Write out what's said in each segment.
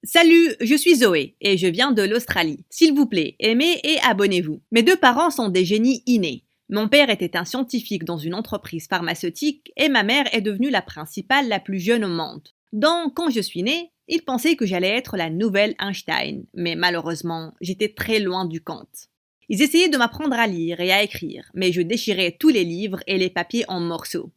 Salut, je suis Zoé et je viens de l'Australie. S'il vous plaît, aimez et abonnez-vous. Mes deux parents sont des génies innés. Mon père était un scientifique dans une entreprise pharmaceutique et ma mère est devenue la principale la plus jeune au monde. Donc, quand je suis née, ils pensaient que j'allais être la nouvelle Einstein, mais malheureusement, j'étais très loin du compte. Ils essayaient de m'apprendre à lire et à écrire, mais je déchirais tous les livres et les papiers en morceaux.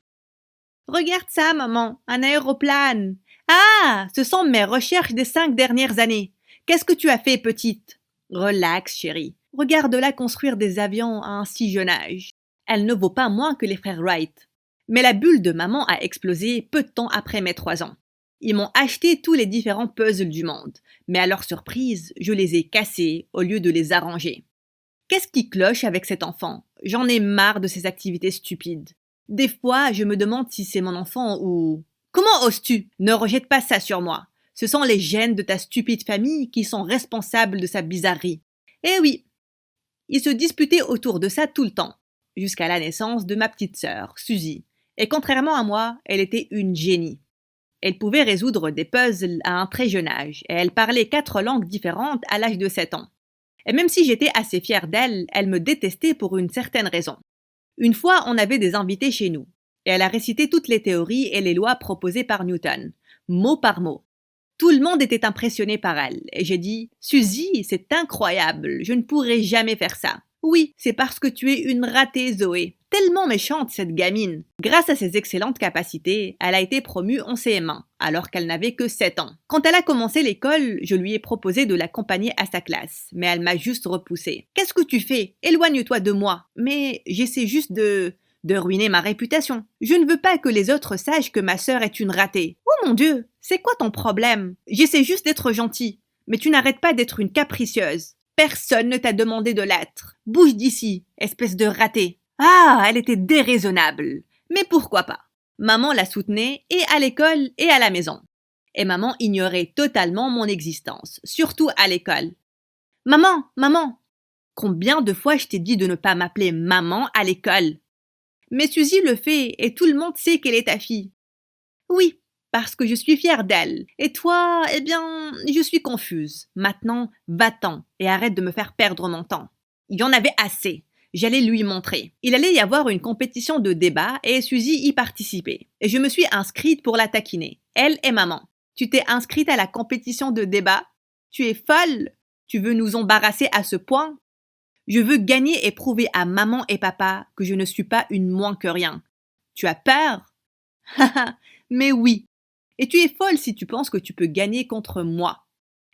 Regarde ça, maman, un aéroplane. Ah, ce sont mes recherches des 5 dernières années. Qu'est-ce que tu as fait, petite? Relax, chérie. Regarde-la construire des avions à un si jeune âge. Elle ne vaut pas moins que les frères Wright. Mais la bulle de maman a explosé peu de temps après mes 3 ans. Ils m'ont acheté tous les différents puzzles du monde, mais à leur surprise, je les ai cassés au lieu de les arranger. Qu'est-ce qui cloche avec cet enfant? J'en ai marre de ses activités stupides. Des fois, je me demande si c'est mon enfant ou... Comment oses-tu? Ne rejette pas ça sur moi. Ce sont les gènes de ta stupide famille qui sont responsables de sa bizarrerie. Eh oui, ils se disputaient autour de ça tout le temps, jusqu'à la naissance de ma petite sœur, Suzy. Et contrairement à moi, elle était une génie. Elle pouvait résoudre des puzzles à un très jeune âge, et elle parlait 4 langues différentes à l'âge de 7 ans. Et même si j'étais assez fière d'elle, elle me détestait pour une certaine raison. Une fois, on avait des invités chez nous, et elle a récité toutes les théories et les lois proposées par Newton, mot par mot. Tout le monde était impressionné par elle, et j'ai dit « Suzy, c'est incroyable, je ne pourrai jamais faire ça. » Oui, c'est parce que tu es une ratée, Zoé. Tellement méchante, cette gamine. Grâce à ses excellentes capacités, elle a été promue en CM1, alors qu'elle n'avait que 7 ans. Quand elle a commencé l'école, je lui ai proposé de l'accompagner à sa classe, mais elle m'a juste repoussée. « Qu'est-ce que tu fais? Éloigne-toi de moi. » Mais j'essaie juste de ruiner ma réputation. Je ne veux pas que les autres sachent que ma sœur est une ratée. Oh mon Dieu, c'est quoi ton problème? J'essaie juste d'être gentil, mais tu n'arrêtes pas d'être une capricieuse. Personne ne t'a demandé de l'être. Bouge d'ici, espèce de ratée. Ah, elle était déraisonnable. Mais pourquoi pas? Maman la soutenait et à l'école et à la maison. Et maman ignorait totalement mon existence, surtout à l'école. Maman, maman, combien de fois je t'ai dit de ne pas m'appeler maman à l'école? Mais Suzy le fait et tout le monde sait qu'elle est ta fille. Oui, parce que je suis fière d'elle. Et toi, eh bien, je suis confuse. Maintenant, va-t'en et arrête de me faire perdre mon temps. Il y en avait assez. J'allais lui montrer. Il allait y avoir une compétition de débat et Suzy y participait. Et je me suis inscrite pour la taquiner. Elle et maman. Tu t'es inscrite à la compétition de débat? Tu es folle? Tu veux nous embarrasser à ce point? Je veux gagner et prouver à maman et papa que je ne suis pas une moins que rien. Tu as peur? Haha, mais oui. Et tu es folle si tu penses que tu peux gagner contre moi.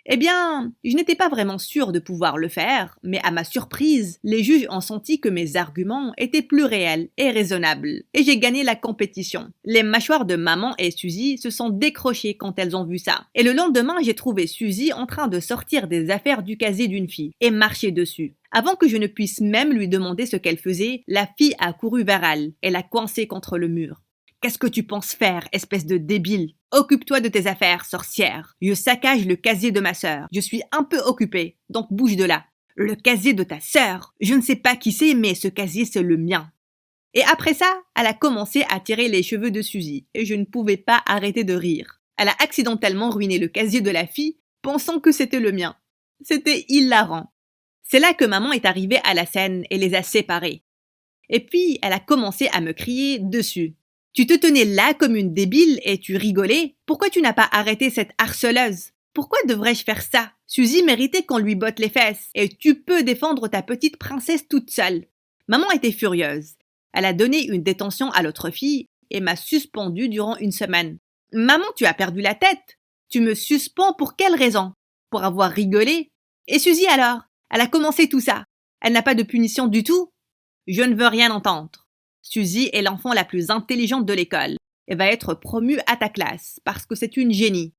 Eh bien, je n'étais pas vraiment sûre de pouvoir le faire, mais à ma surprise, les juges ont senti que mes arguments étaient plus réels et raisonnables, et j'ai gagné la compétition. Les mâchoires de maman et Suzy se sont décrochées quand elles ont vu ça. Et le lendemain, j'ai trouvé Suzy en train de sortir des affaires du casier d'une fille et marcher dessus. Avant que je ne puisse même lui demander ce qu'elle faisait, la fille a couru vers elle et l'a coincée contre le mur. Qu'est-ce que tu penses faire, espèce de débile? Occupe-toi de tes affaires, sorcière. Je saccage le casier de ma sœur. Je suis un peu occupée, donc bouge de là. Le casier de ta sœur? Je ne sais pas qui c'est, mais ce casier, c'est le mien. Et après ça, elle a commencé à tirer les cheveux de Suzy, et je ne pouvais pas arrêter de rire. Elle a accidentellement ruiné le casier de la fille, pensant que c'était le mien. C'était hilarant. C'est là que maman est arrivée à la scène et les a séparés. Et puis, elle a commencé à me crier dessus. Tu te tenais là comme une débile et tu rigolais? Pourquoi tu n'as pas arrêté cette harceleuse? Pourquoi devrais-je faire ça? Suzy méritait qu'on lui botte les fesses. Et tu peux défendre ta petite princesse toute seule. Maman était furieuse. Elle a donné une détention à l'autre fille et m'a suspendue durant 1 semaine. Maman, tu as perdu la tête. Tu me suspends pour quelle raison? Pour avoir rigolé? Et Suzy alors? Elle a commencé tout ça. Elle n'a pas de punition du tout? Je ne veux rien entendre. Suzy est l'enfant la plus intelligente de l'école et va être promue à ta classe parce que c'est une génie.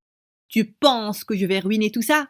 Tu penses que je vais ruiner tout ça?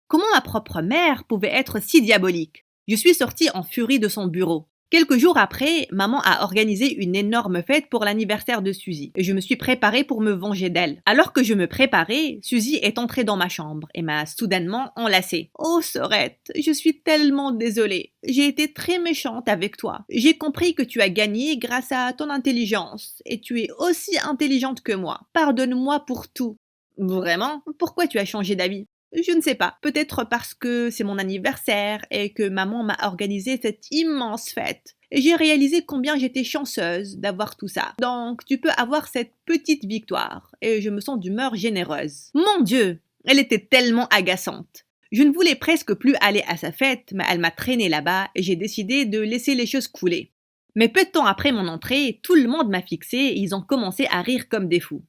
Comment ma propre mère pouvait être si diabolique? Je suis sortie en furie de son bureau. Quelques jours après, maman a organisé une énorme fête pour l'anniversaire de Suzy et je me suis préparée pour me venger d'elle. Alors que je me préparais, Suzy est entrée dans ma chambre et m'a soudainement enlacée. Oh Sorette, je suis tellement désolée. J'ai été très méchante avec toi. J'ai compris que tu as gagné grâce à ton intelligence et tu es aussi intelligente que moi. Pardonne-moi pour tout. Vraiment? Pourquoi tu as changé d'avis? Je ne sais pas. Peut-être parce que c'est mon anniversaire et que maman m'a organisé cette immense fête. Et j'ai réalisé combien j'étais chanceuse d'avoir tout ça. Donc, tu peux avoir cette petite victoire. Et je me sens d'humeur généreuse. Mon Dieu! Elle était tellement agaçante. Je ne voulais presque plus aller à sa fête, mais elle m'a traîné là-bas et j'ai décidé de laisser les choses couler. Mais peu de temps après mon entrée, tout le monde m'a fixé et ils ont commencé à rire comme des fous.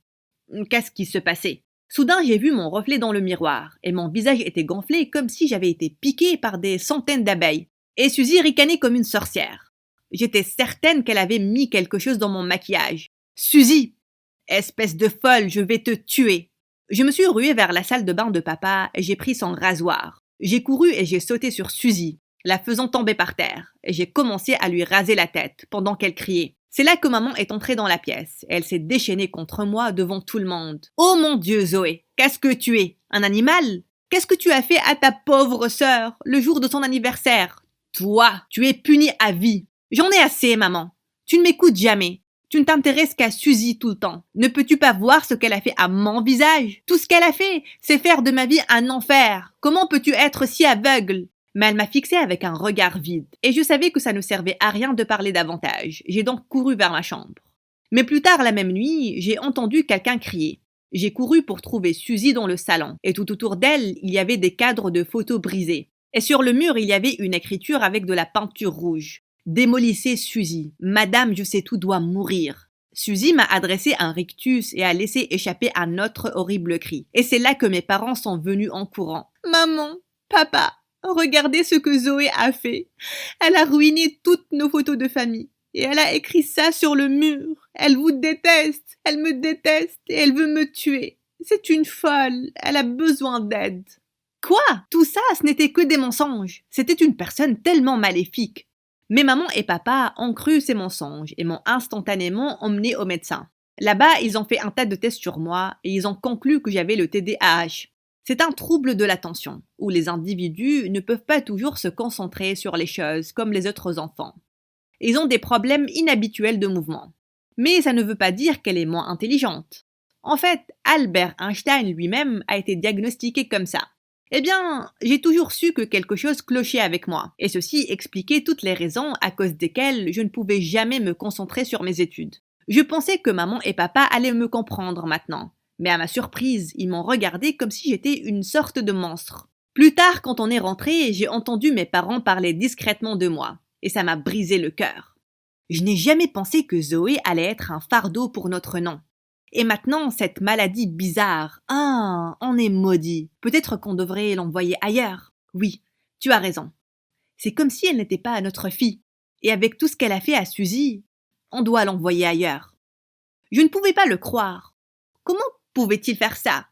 Qu'est-ce qui se passait? Soudain, j'ai vu mon reflet dans le miroir et mon visage était gonflé comme si j'avais été piqué par des centaines d'abeilles. Et Suzy ricanait comme une sorcière. J'étais certaine qu'elle avait mis quelque chose dans mon maquillage. Suzy! Espèce de folle, je vais te tuer! Je me suis ruée vers la salle de bain de papa et j'ai pris son rasoir. J'ai couru et j'ai sauté sur Suzy, la faisant tomber par terre, et j'ai commencé à lui raser la tête pendant qu'elle criait. C'est là que maman est entrée dans la pièce et elle s'est déchaînée contre moi devant tout le monde. Oh mon Dieu, Zoé, qu'est-ce que tu es? Un animal? Qu'est-ce que tu as fait à ta pauvre sœur le jour de son anniversaire? Toi, tu es punie à vie. J'en ai assez, maman. Tu ne m'écoutes jamais. Tu ne t'intéresses qu'à Suzy tout le temps. Ne peux-tu pas voir ce qu'elle a fait à mon visage? Tout ce qu'elle a fait, c'est faire de ma vie un enfer. Comment peux-tu être si aveugle? Mais elle m'a fixé avec un regard vide, et je savais que ça ne servait à rien de parler davantage. J'ai donc couru vers ma chambre. Mais plus tard la même nuit, j'ai entendu quelqu'un crier. J'ai couru pour trouver Suzy dans le salon, et tout autour d'elle, il y avait des cadres de photos brisés. Et sur le mur, il y avait une écriture avec de la peinture rouge. Démolissez Suzy. Madame, je sais tout doit mourir. Suzy m'a adressé un rictus et a laissé échapper un autre horrible cri. Et c'est là que mes parents sont venus en courant. Maman, papa, regardez ce que Zoé a fait. Elle a ruiné toutes nos photos de famille. Et elle a écrit ça sur le mur. Elle vous déteste. Elle me déteste et elle veut me tuer. C'est une folle. Elle a besoin d'aide. Quoi? Tout ça, ce n'était que des mensonges. C'était une personne tellement maléfique. Mais maman et papa ont cru ces mensonges et m'ont instantanément emmené au médecin. Là-bas, ils ont fait un tas de tests sur moi et ils ont conclu que j'avais le TDAH. C'est un trouble de l'attention, où les individus ne peuvent pas toujours se concentrer sur les choses comme les autres enfants. Ils ont des problèmes inhabituels de mouvement. Mais ça ne veut pas dire qu'elle est moins intelligente. En fait, Albert Einstein lui-même a été diagnostiqué comme ça. Eh bien, j'ai toujours su que quelque chose clochait avec moi, et ceci expliquait toutes les raisons à cause desquelles je ne pouvais jamais me concentrer sur mes études. Je pensais que maman et papa allaient me comprendre maintenant, mais à ma surprise, ils m'ont regardé comme si j'étais une sorte de monstre. Plus tard, quand on est rentré, j'ai entendu mes parents parler discrètement de moi, et ça m'a brisé le cœur. Je n'ai jamais pensé que Zoé allait être un fardeau pour notre nom. Et maintenant, cette maladie bizarre, on est maudit. Peut-être qu'on devrait l'envoyer ailleurs. Oui, tu as raison. C'est comme si elle n'était pas notre fille. Et avec tout ce qu'elle a fait à Suzy, on doit l'envoyer ailleurs. Je ne pouvais pas le croire. Comment pouvait-il faire ça?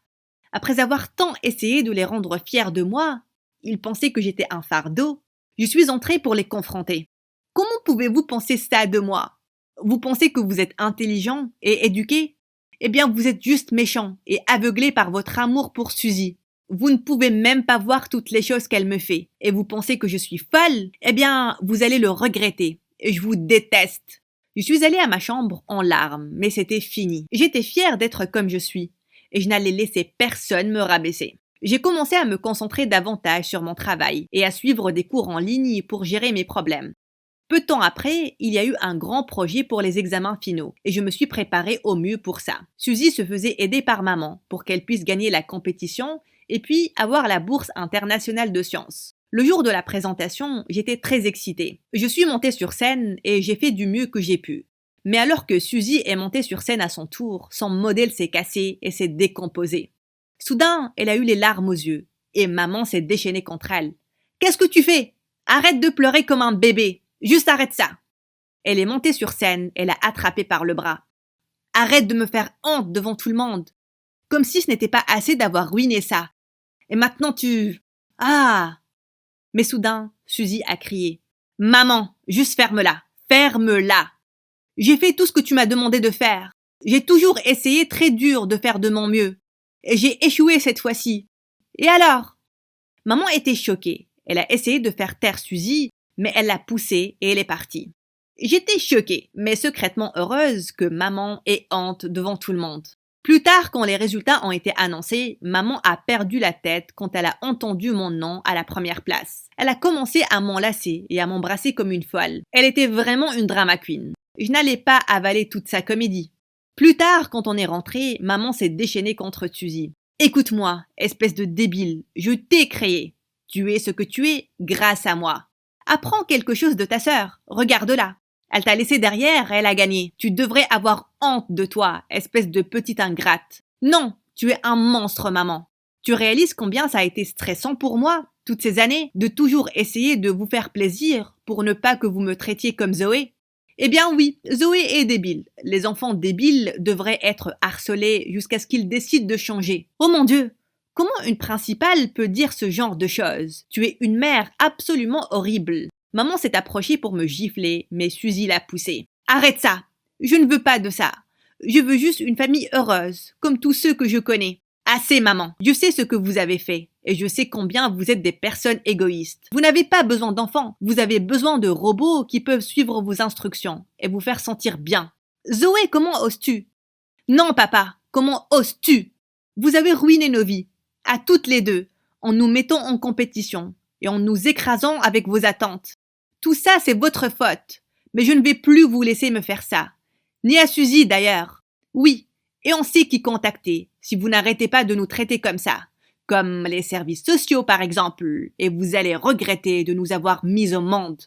Après avoir tant essayé de les rendre fiers de moi, ils pensaient que j'étais un fardeau. Je suis entrée pour les confronter. Comment pouvez-vous penser ça de moi? Vous pensez que vous êtes intelligent et éduqué? Eh bien, vous êtes juste méchant et aveuglé par votre amour pour Suzy. Vous ne pouvez même pas voir toutes les choses qu'elle me fait. Et vous pensez que je suis folle? Eh bien, vous allez le regretter. Et je vous déteste. Je suis allée à ma chambre en larmes, mais c'était fini. J'étais fière d'être comme je suis. Et je n'allais laisser personne me rabaisser. J'ai commencé à me concentrer davantage sur mon travail et à suivre des cours en ligne pour gérer mes problèmes. Peu de temps après, il y a eu un grand projet pour les examens finaux et je me suis préparée au mieux pour ça. Suzy se faisait aider par maman pour qu'elle puisse gagner la compétition et puis avoir la bourse internationale de sciences. Le jour de la présentation, j'étais très excitée. Je suis montée sur scène et j'ai fait du mieux que j'ai pu. Mais alors que Suzy est montée sur scène à son tour, son modèle s'est cassé et s'est décomposé. Soudain, elle a eu les larmes aux yeux et maman s'est déchaînée contre elle. « Qu'est-ce que tu fais? Arrête de pleurer comme un bébé! Juste arrête ça! » Elle est montée sur scène et l'a attrapée par le bras. « Arrête de me faire honte devant tout le monde! Comme si ce n'était pas assez d'avoir ruiné ça. Et maintenant tu... Ah !» Mais soudain, Suzy a crié. « Maman, juste ferme-la! Ferme-la! J'ai fait tout ce que tu m'as demandé de faire. J'ai toujours essayé très dur de faire de mon mieux. Et j'ai échoué cette fois-ci. Et alors ?» Maman était choquée. Elle a essayé de faire taire Suzy, mais elle l'a poussée et elle est partie. J'étais choquée, mais secrètement heureuse que maman ait honte devant tout le monde. Plus tard, quand les résultats ont été annoncés, maman a perdu la tête quand elle a entendu mon nom à la première place. Elle a commencé à m'enlacer et à m'embrasser comme une folle. Elle était vraiment une drama queen. Je n'allais pas avaler toute sa comédie. Plus tard, quand on est rentré, maman s'est déchaînée contre Suzy. « Écoute-moi, espèce de débile, je t'ai créé. Tu es ce que tu es grâce à moi. Apprends quelque chose de ta sœur, regarde-la. Elle t'a laissé derrière, elle a gagné. Tu devrais avoir honte de toi, espèce de petite ingrate. Non, tu es un monstre, maman. Tu réalises combien ça a été stressant pour moi, toutes ces années, de toujours essayer de vous faire plaisir pour ne pas que vous me traitiez comme Zoé? Eh bien oui, Zoé est débile. Les enfants débiles devraient être harcelés jusqu'à ce qu'ils décident de changer. Oh mon Dieu! Comment une principale peut dire ce genre de choses? Tu es une mère absolument horrible. Maman s'est approchée pour me gifler, mais Suzy l'a poussée. Arrête ça! Je ne veux pas de ça. Je veux juste une famille heureuse, comme tous ceux que je connais. Assez, maman. Je sais ce que vous avez fait, et je sais combien vous êtes des personnes égoïstes. Vous n'avez pas besoin d'enfants, vous avez besoin de robots qui peuvent suivre vos instructions et vous faire sentir bien. Zoé, comment oses-tu? Non, papa, comment oses-tu? Vous avez ruiné nos vies, à toutes les deux, en nous mettant en compétition et en nous écrasant avec vos attentes. Tout ça, c'est votre faute, mais je ne vais plus vous laisser me faire ça. Ni à Suzy, d'ailleurs. Oui, et on sait qui contacter, si vous n'arrêtez pas de nous traiter comme ça. Comme les services sociaux, par exemple, et vous allez regretter de nous avoir mis au monde.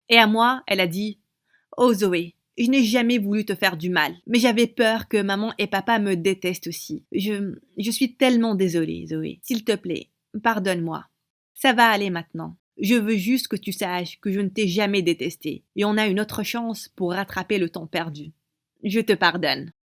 Et à moi, elle a dit « Oh Zoé, je n'ai jamais voulu te faire du mal, mais j'avais peur que maman et papa me détestent aussi. Je suis tellement désolée, Zoé. S'il te plaît, pardonne-moi. Ça va aller maintenant. Je veux juste que tu saches que je ne t'ai jamais détesté, et on a une autre chance pour rattraper le temps perdu. Je te pardonne. »